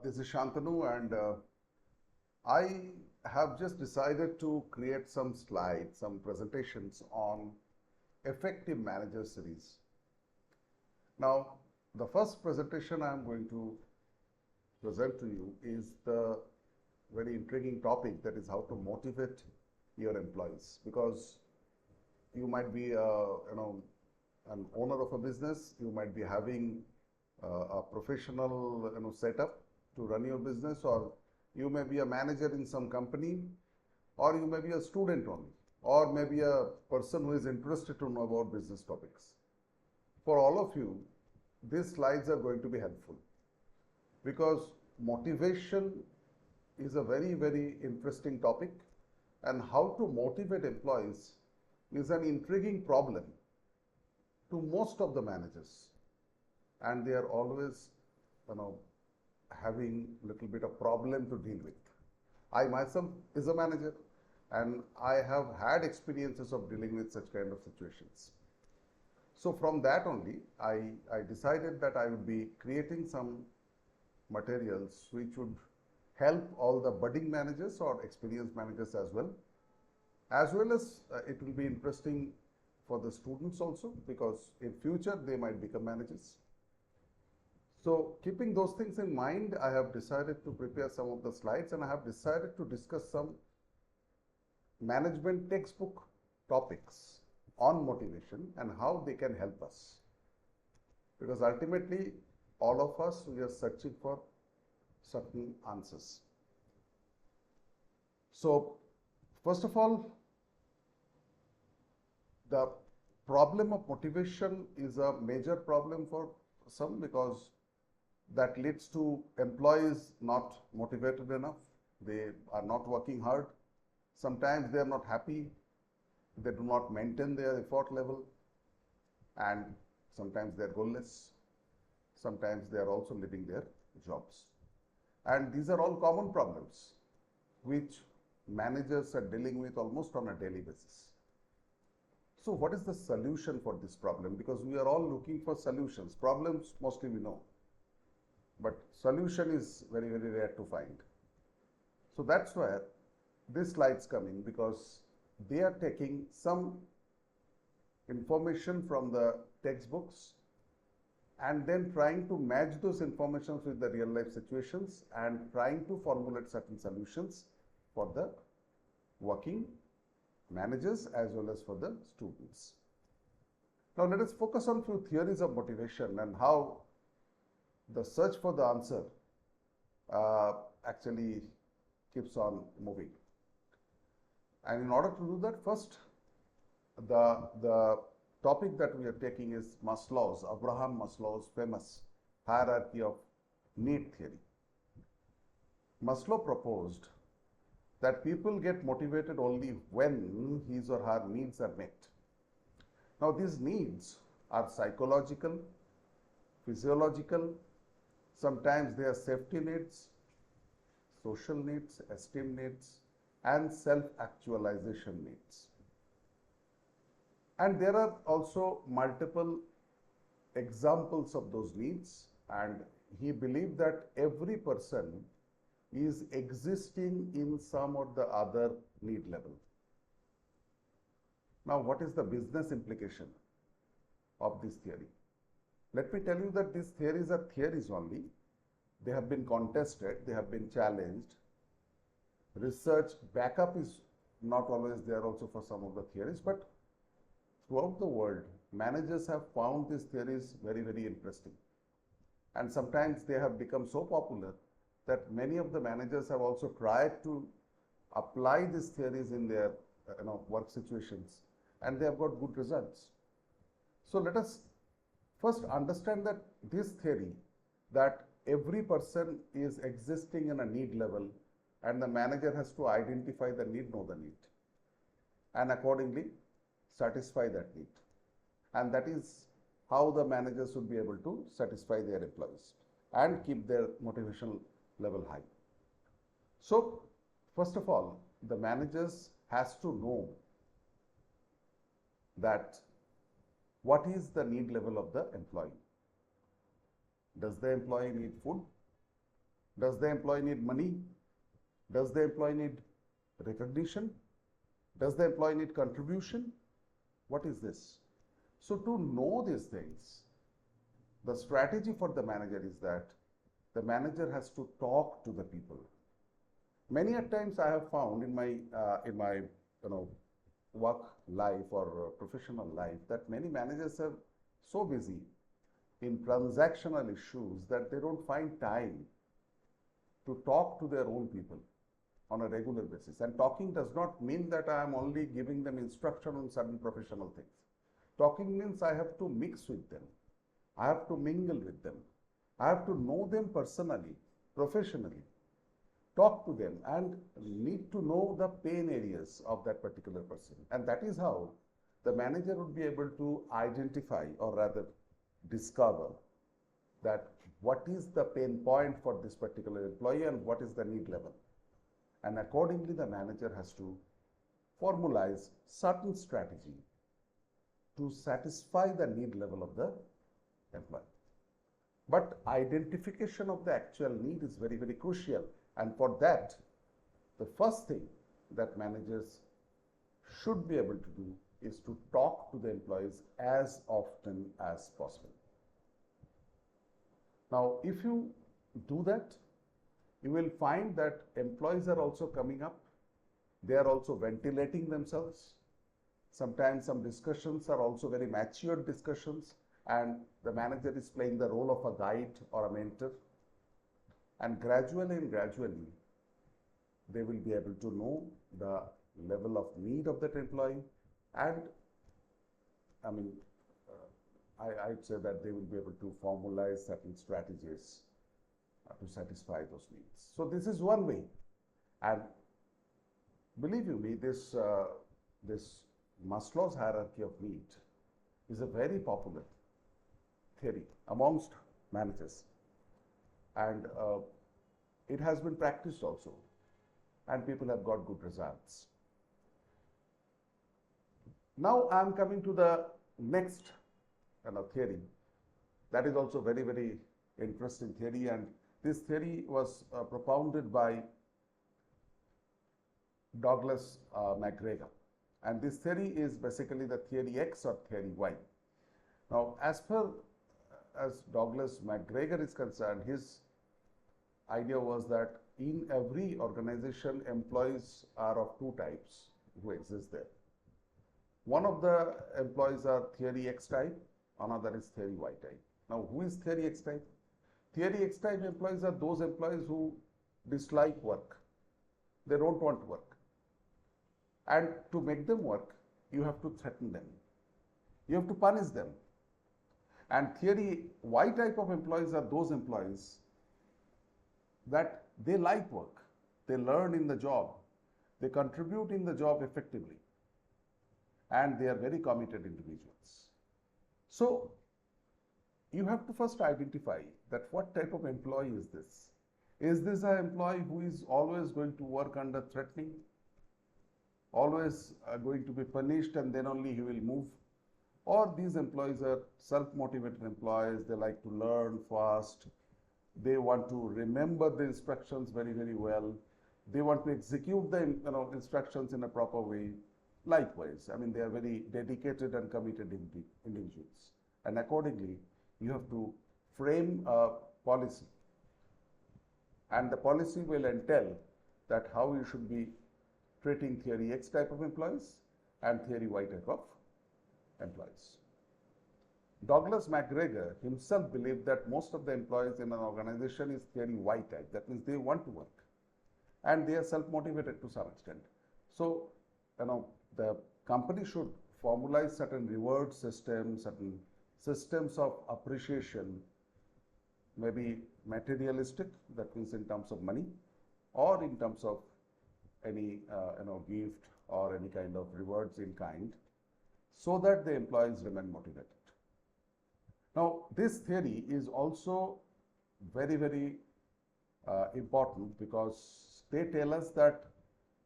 This is Shantanu, and I have just decided to create some slides, some presentations on effective manager series. Now, the first presentation I am going to present to you is the very intriguing topic, that is how to motivate your employees, because you might be an owner of a business, you might be having a professional setup to run your business, or you may be a manager in some company, or you may be a student only, or maybe a person who is interested to know about business topics. For all of you, these slides are going to be helpful, because motivation is a very, very interesting topic, and how to motivate employees is an intriguing problem to most of the managers, and they are always having little bit of problem to deal with. I myself is a manager, and I have had experiences of dealing with such kind of situations. So from that only, I decided that I would be creating some materials which would help all the budding managers or experienced managers as well as it will be interesting for the students also, because in future they might become managers. So keeping those things in mind, I have decided to prepare some of the slides, and I have decided to discuss some management textbook topics on motivation and how they can help us. Because ultimately, all of us, we are searching for certain answers. So first of all, the problem of motivation is a major problem for some, because that leads to employees not motivated enough. They are not working hard. Sometimes they are not happy. They do not maintain their effort level, and sometimes they are goalless. Sometimes they are also leaving their jobs. And these are all common problems which managers are dealing with almost on a daily basis. So what is the solution for this problem? Because we are all looking for solutions. Problems mostly we know, but solution is very, very rare to find. So that's where this slides come in, because they are taking some information from the textbooks and then trying to match those informations with the real life situations and trying to formulate certain solutions for the working managers as well as for the students. Now let us focus on few theories of motivation and how the search for the answer actually keeps on moving. And in order to do that, first, the topic that we are taking is Abraham Maslow's famous hierarchy of need theory. Maslow proposed that people get motivated only when his or her needs are met. Now, these needs are psychological, physiological, sometimes they are safety needs, social needs, esteem needs, and self-actualization needs. And there are also multiple examples of those needs, and he believed that every person is existing in some or the other need level. Now, what is the business implication of this theory? Let me tell you that these theories are theories only. They have been contested, they have been challenged. Research backup is not always there also for some of the theories, but throughout the world, managers have found these theories very, very interesting. And sometimes they have become so popular that many of the managers have also tried to apply these theories in their work situations, and they have got good results. So let us first understand that this theory, that every person is existing in a need level, and the manager has to identify the need, know the need, and accordingly satisfy that need. And that is how the managers should be able to satisfy their employees and keep their motivation level high. So first of all, the managers has to know that what is the need level of the employee. Does the employee need food? Does the employee need money? Does the employee need recognition? Does the employee need contribution? What is this? So to know these things, the strategy for the manager is that the manager has to talk to the people. Many a times I have found in my work life or professional life that many managers are so busy in transactional issues that they don't find time to talk to their own people on a regular basis. And talking does not mean that I am only giving them instruction on certain professional things. Talking means I have to mix with them. I have to mingle with them. I have to know them personally, professionally, talk to them and need to know the pain areas of that particular person. And that is how the manager would be able to identify or rather discover that what is the pain point for this particular employee and what is the need level. And accordingly, the manager has to formalize certain strategy to satisfy the need level of the employee. But identification of the actual need is very, very crucial. And for that, the first thing that managers should be able to do is to talk to the employees as often as possible. Now, if you do that, you will find that employees are also coming up. They are also ventilating themselves. Sometimes some discussions are also very matured discussions, and the manager is playing the role of a guide or a mentor. And gradually, they will be able to know the level of need of that employee, and I'd say that they will be able to formalize certain strategies to satisfy those needs. So this is one way, and believe you me, this Maslow's hierarchy of need is a very popular theory amongst managers, and it has been practiced also, and people have got good results. Now I am coming to the next theory that is also very, very interesting theory, and this theory was propounded by Douglas McGregor, and this theory is basically the theory X or theory Y. Now, as Douglas McGregor is concerned, his idea was that in every organization, employees are of two types who exist there. One of the employees are theory X type, another is theory Y type. Now, who is theory X type? Theory X type employees are those employees who dislike work. They don't want to work. And to make them work, you have to threaten them. You have to punish them. And theory Y type of employees are those employees that they like work. They learn in the job. They contribute in the job effectively. And they are very committed individuals. So, you have to first identify that what type of employee is this? Is this an employee who is always going to work under threatening? Always going to be punished and then only he will move? Or these employees are self-motivated employees, they like to learn fast, they want to remember the instructions very, very well, they want to execute the instructions in a proper way. Likewise, they are very dedicated and committed individuals. And accordingly, you have to frame a policy. And the policy will entail that how you should be treating theory X type of employees and theory Y type of employees. Douglas McGregor himself believed that most of the employees in an organization is theory Y type. That means they want to work and they are self-motivated to some extent. So, the company should formalize certain reward systems, certain systems of appreciation, maybe materialistic, that means in terms of money, or in terms of any gift or any kind of rewards in kind, so that the employees remain motivated. Now, this theory is also very, very important because they tell us that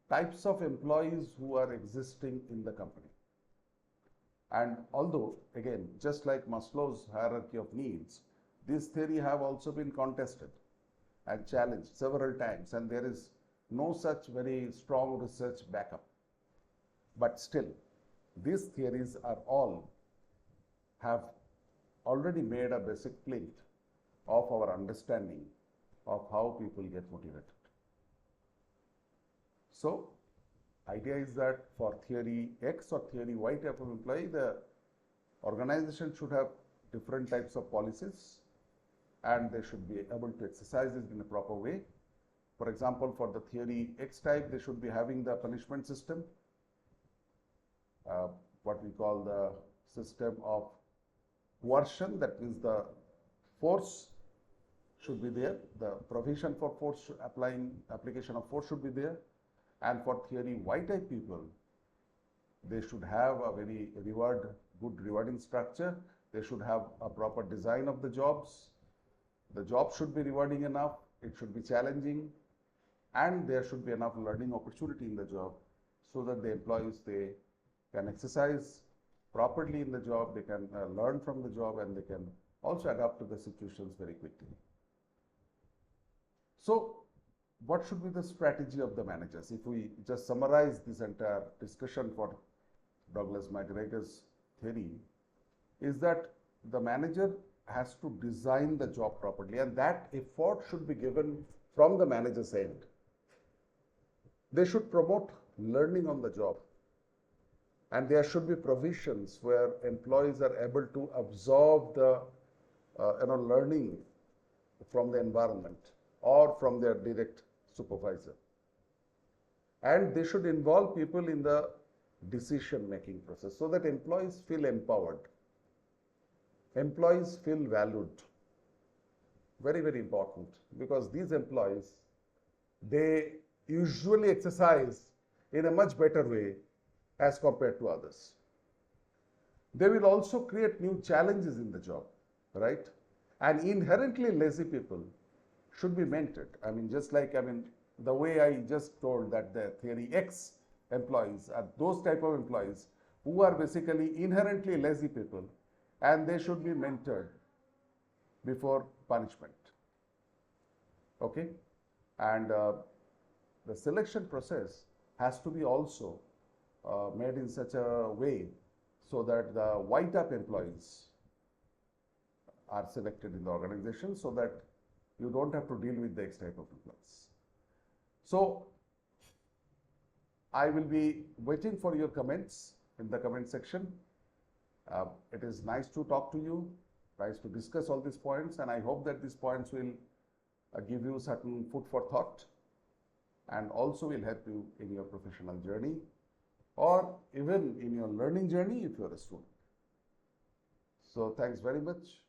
types of employees who are existing in the company. And although, again, just like Maslow's hierarchy of needs, this theory have also been contested. and challenged several times, and there is no such very strong research backup. But still, these theories are all have already made a basic plate of our understanding of how people get motivated. So, idea is that for theory X or theory Y type of employee, the organization should have different types of policies and they should be able to exercise it in a proper way. For example, for the theory X type, they should be having the punishment system, what we call the system of coercion, that means the force should be there, the provision for force application of force should be there. And for theory Y type people, they should have a very good rewarding structure. They should have a proper design of the jobs. The job should be rewarding enough, it should be challenging, and there should be enough learning opportunity in the job so that the employees, they can exercise properly in the job, they can learn from the job, and they can also adapt to the situations very quickly. So, what should be the strategy of the managers? If we just summarize this entire discussion for Douglas McGregor's theory, is that the manager has to design the job properly, and that effort should be given from the manager's end. They should promote learning on the job, and there should be provisions where employees are able to absorb the learning from the environment or from their direct supervisor. And they should involve people in the decision-making process so that employees feel empowered. Employees feel valued. Very, very important, because these employees, they usually exercise in a much better way as compared to others. They will also create new challenges in the job, right? And inherently lazy people should be mentored. The way I just told that the theory X employees are those type of employees who are basically inherently lazy people, and they should be mentored before punishment. Okay? And the selection process has to be also made in such a way so that the Y type employees are selected in the organization so that you don't have to deal with the X type of employees. So, I will be waiting for your comments in the comment section. It is nice to talk to you, nice to discuss all these points, and I hope that these points will give you certain food for thought and also will help you in your professional journey or even in your learning journey if you are a student. So, thanks very much.